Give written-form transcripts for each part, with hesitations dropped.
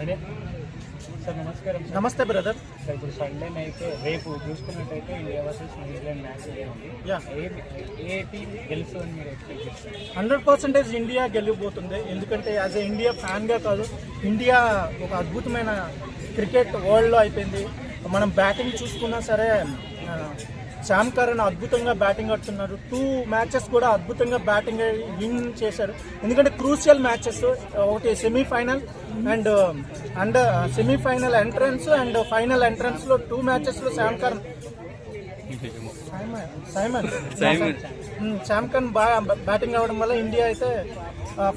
అదే సార్ నమస్కారం. నమస్తే బ్రదర్. సార్ ఇప్పుడు సండే అయితే రేపు చూసుకున్నట్టయితే ఇండియా వర్సెస్ న్యూజిలాండ్ మ్యాచ్ ఉంది. ఏ టీం గెలుస్తుందని మీరు ఎక్స్పెక్ట్ చేస్తారు? 100% ఇండియా గెలిపోతుంది. ఎందుకంటే యాజ్ ఏ ఇండియా ఫ్యాన్గా కాదు, ఇండియా ఒక అద్భుతమైన క్రికెట్ వరల్డ్లో అయిపోయింది. మనం బ్యాటింగ్ చూసుకున్నా సరే శామ్ కరణ్ అద్భుతంగా బ్యాటింగ్ ఆడుతున్నారు. 2 మ్యాచెస్ కూడా అద్భుతంగా బ్యాటింగ్ విన్ చేశారు. ఎందుకంటే క్రూషియల్ మ్యాచెస్, ఒకటి semi-final and semi-final entrance and final ఎంట్రన్స్లో 2 మ్యాచెస్లో శామ్ కరణ్ బాగా బ్యాటింగ్ అవ్వడం వల్ల ఇండియా అయితే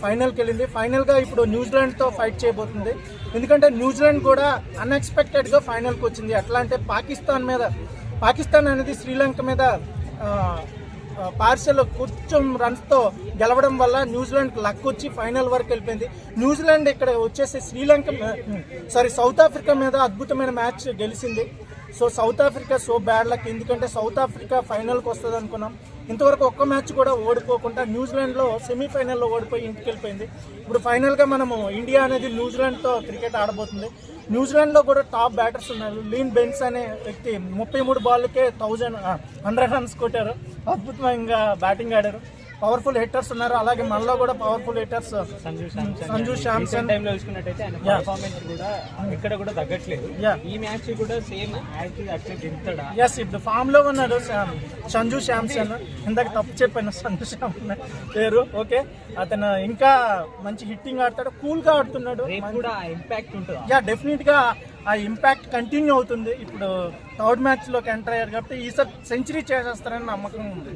ఫైనల్కి వెళ్ళింది. ఫైనల్గా ఇప్పుడు న్యూజిలాండ్తో ఫైట్ చేయబోతుంది. ఎందుకంటే న్యూజిలాండ్ కూడా అన్ఎక్స్పెక్టెడ్గా ఫైనల్కి వచ్చింది. ఎట్లా అంటే పాకిస్తాన్ అనేది శ్రీలంక మీద పార్షల్ కొంచెం రన్స్తో గెలవడం వల్ల న్యూజిలాండ్కి లక్ వచ్చి ఫైనల్ వరకు వెళ్ళిపోయింది. న్యూజిలాండ్ ఇక్కడ వచ్చేసి సౌత్ ఆఫ్రికా మీద అద్భుతమైన మ్యాచ్ గెలిచింది. So south Africa bad luck. ఎందుకంటే సౌత్ ఆఫ్రికా ఫైనల్కి వస్తుంది అనుకున్నాం. ఇంతవరకు ఒక్క మ్యాచ్ కూడా ఓడిపోకుండా న్యూజిలాండ్లో సెమీఫైనల్లో ఓడిపోయి ఇంటికి వెళ్ళిపోయింది. ఇప్పుడు ఫైనల్గా మనము ఇండియా అనేది న్యూజిలాండ్తో క్రికెట్ ఆడబోతుంది. న్యూజిలాండ్లో కూడా టాప్ బ్యాటర్స్ ఉన్నారు. లీన్ బెన్స్ అనే వ్యక్తి 33 బాల్కే 100 రన్స్ కొట్టారు. అద్భుతంగా బ్యాటింగ్ ఆడారు. పవర్ఫుల్ హిట్టర్స్ ఉన్నారు. అలాగే మనలో కూడా పవర్ఫుల్ హిట్టర్స్ సంజు శాంసన్ టైంలో చూసుకున్నట్టయితే ఆయన పర్ఫార్మెన్స్ కూడా ఇక్కడ కూడా తగ్గట్లేదు. ఈ మ్యాచ్ కూడా సేమ్ అట్లే దింపుతాడా? ఇప్పుడు ఫామ్ లో ఉన్నాడు సంజు శాంసన్. ఇందాక తప్పు చెప్పాను, సంజు శాంసన్ పేరు. ఓకే, అతను ఇంకా మంచి హిట్టింగ్ ఆడతాడు, కూల్ గా ఆడుతున్నాడు. కూడా ఇంపాక్ట్ ఉంటుంది. డెఫినెట్ గా ఆ ఇంపాక్ట్ కంటిన్యూ అవుతుంది. ఇప్పుడు 3rd మ్యాచ్ లోకి ఎంటర్ అయ్యారు కాబట్టి ఈసారి సెంచరీ చేసేస్తారని నమ్మకం ఉంది.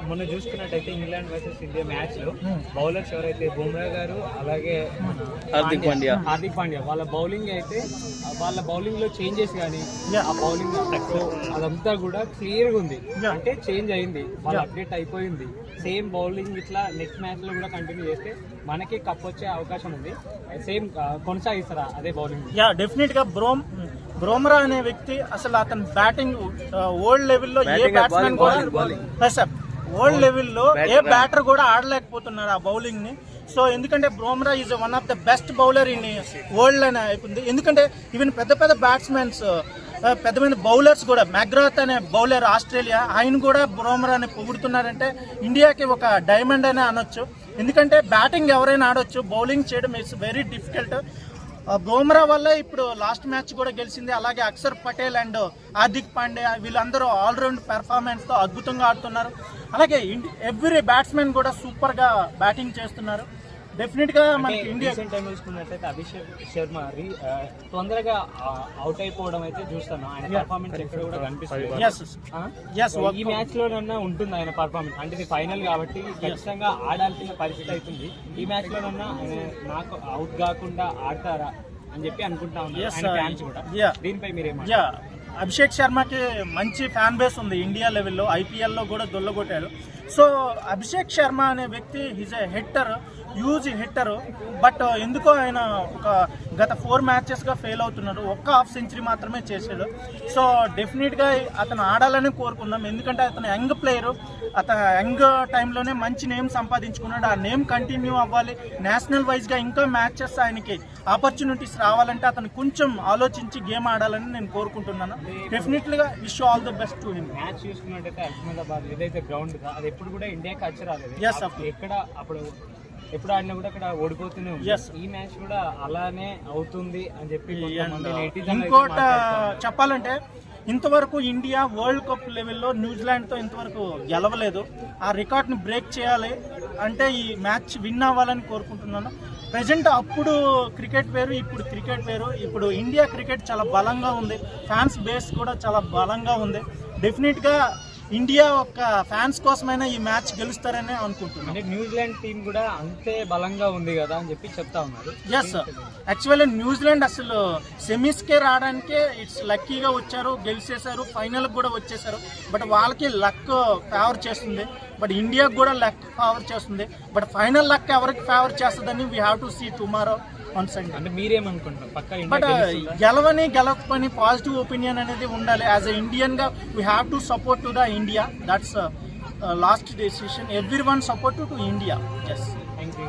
మొన్న చూసుకున్నట్టయితే ఇంగ్లాండ్ వర్సెస్ ఇండియా మ్యాచ్ లో బౌలర్స్ ఎవరైతే బుమ్రా గారు అలాగే హార్దిక్ పాండ్యా వాళ్ళ బౌలింగ్ లో చేంజెస్ కానీ ఆ బౌలింగ్ అదంతా కూడా క్లియర్ గా ఉంది. అంటే చేంజ్ అయింది, వాళ్ళ అప్డేట్ అయిపోయింది. సేమ్ బౌలింగ్ ఇట్లా నెక్స్ట్ మ్యాచ్ లో కూడా కంటిన్యూ చేస్తే మనకి కప్ వచ్చే అవకాశం ఉంది. సేమ్ కొనసాగిస్తారా అదే బౌలింగ్? డెఫినెట్ గా బ్రోమ్రా అనే వ్యక్తి అసలు అతని బ్యాటింగ్ వరల్డ్ లెవెల్లో ఏ బ్యాట్స్మెన్ కూడా వరల్డ్ లెవెల్లో ఏ బ్యాటర్ కూడా ఆడలేకపోతున్నారు ఆ బౌలింగ్ ని. సో ఎందుకంటే Bumrah is one of the best bowler in world అని అయిపోయింది. ఎందుకంటే ఈవెన్ పెద్ద బ్యాట్స్మెన్స్, పెద్ద బౌలర్స్ కూడా, మెగ్రాత్ అనే బౌలర్ ఆస్ట్రేలియా, ఆయన కూడా బ్రోమ్రాని పొగుడుతున్నారంటే ఇండియాకి ఒక డైమండ్ అనే అనొచ్చు. ఎందుకంటే బ్యాటింగ్ ఎవరైనా ఆడొచ్చు, బౌలింగ్ చేయడం ఇట్స్ వెరీ డిఫికల్ట్. బుమ్రా వల్ల ఇప్పుడు లాస్ట్ మ్యాచ్ కూడా గెలిచింది. అలాగే అక్షర్ పటేల్ అండ్ హార్దిక్ పాండ్యా వీళ్ళందరూ ఆల్రౌండ్ పెర్ఫార్మెన్స్తో అద్భుతంగా ఆడుతున్నారు. అలాగే ఎవ్రీ బ్యాట్స్మెన్ కూడా సూపర్గా బ్యాటింగ్ చేస్తున్నారు. డెఫినెట్ గా మనకి ఇండియా టైం చూసుకున్నట్లయితే అభిషేక్ శర్మ తొందరగా అవుట్ అయిపోవడం అయితే చూస్తాను. ఆయన పర్ఫార్మెన్స్ ఎక్కడ కూడా కనిపిస్తుంది. ఈ మ్యాచ్ లోనన్నా ఉంటుంది ఆయన పర్ఫార్మెన్స్. అంటే ఫైనల్ కాబట్టి ఖచ్చితంగా ఆడాల్సిన పరిస్థితి అవుతుంది. ఈ మ్యాచ్ లోనన్నా నాకు అవుట్ కాకుండా ఆడతారా అని చెప్పి అనుకుంటా ఉన్నారు. దీనిపై మీరేమో అభిషేక్ శర్మకి మంచి ఫ్యాన్ బేస్ ఉంది ఇండియా లెవెల్లో. ఐపీఎల్లో కూడా దొల్లగొట్టారు. సో అభిషేక్ శర్మ అనే వ్యక్తి is a hitter, huge hitter. But ఎందుకో ఆయన గత 4 మ్యాచెస్గా ఫెయిల్ అవుతున్నాడు. ఒక్క హాఫ్ సెంచరీ మాత్రమే చేశాడు. సో డెఫినెట్గా అతను ఆడాలని కోరుకుందాం. ఎందుకంటే అతను యంగ్ ప్లేయరు. అతను యంగ్ టైంలోనే మంచి నేమ్ సంపాదించుకున్నాడు. ఆ నేమ్ కంటిన్యూ అవ్వాలి. నేషనల్ వైజ్గా ఇంకా మ్యాచెస్ ఆయనకి ఆపర్చునిటీస్ రావాలంటే అతను కొంచెం ఆలోచించి గేమ్ ఆడాలని నేను కోరుకుంటున్నాను. డెఫినెట్లీగా wish all the best to him. Match చూసుకున్నట్టయితే అహ్మదాబాద్ ఏదైతే గ్రౌండ్ అది ఎప్పుడు కూడా ఇండియాకి వచ్చి రాలేదు. ఎక్కడ అప్పుడు ఎప్పుడు ఆడినా కూడా అక్కడ ఓడిపోతూనే ఉంది. ఈ మ్యాచ్ కూడా అలానే అవుతుంది అని చెప్పి ఇంకోటి చెప్పాలంటే ఇంతవరకు ఇండియా వరల్డ్ కప్ లెవెల్లో న్యూజిలాండ్తో ఇంతవరకు గెలవలేదు. ఆ రికార్డ్ని బ్రేక్ చేయాలి అంటే ఈ మ్యాచ్ విన్ అవ్వాలని కోరుకుంటున్నాను. ప్రజెంట్ అప్పుడు క్రికెట్ వేరు, ఇప్పుడు క్రికెట్ వేరు. ఇప్పుడు ఇండియా క్రికెట్ చాలా బలంగా ఉంది. ఫ్యాన్స్ బేస్ కూడా చాలా బలంగా ఉంది. డెఫినెట్గా ఇండియా ఒక ఫ్యాన్స్ కోసమైనా ఈ మ్యాచ్ గెలుస్తారని అనుకుంటున్నాను. అంటే న్యూజిలాండ్ టీం కూడా అంతే బలంగా ఉంది కదా అని చెప్పి చెప్తా ఉన్నారు. యాక్చువల్లీ న్యూజిలాండ్ అసలు సెమీస్కే రావడానికే ఇట్స్ లక్కీగా వచ్చారు, గెలిచేశారు, ఫైనల్కి కూడా వచ్చేసారు. బట్ వాళ్ళకి లక్ ఫేవర్ చేస్తుంది, బట్ ఇండియాకి కూడా లక్ ఫేవర్ చేస్తుంది. బట్ ఫైనల్ లక్ ఎవరికి ఫేవర్ చేస్తుందని we have to see tomorrow on Sunday. అంటే మీరేమనుకుంటున్నారు? బట్ గెలవకపోని పాజిటివ్ ఒపీనియన్ అనేది ఉండాలి. యాజ్ ఎ ఇండియన్ గా we have to support to the India. That's last decision. Everyone support to India. Yes. Thank you.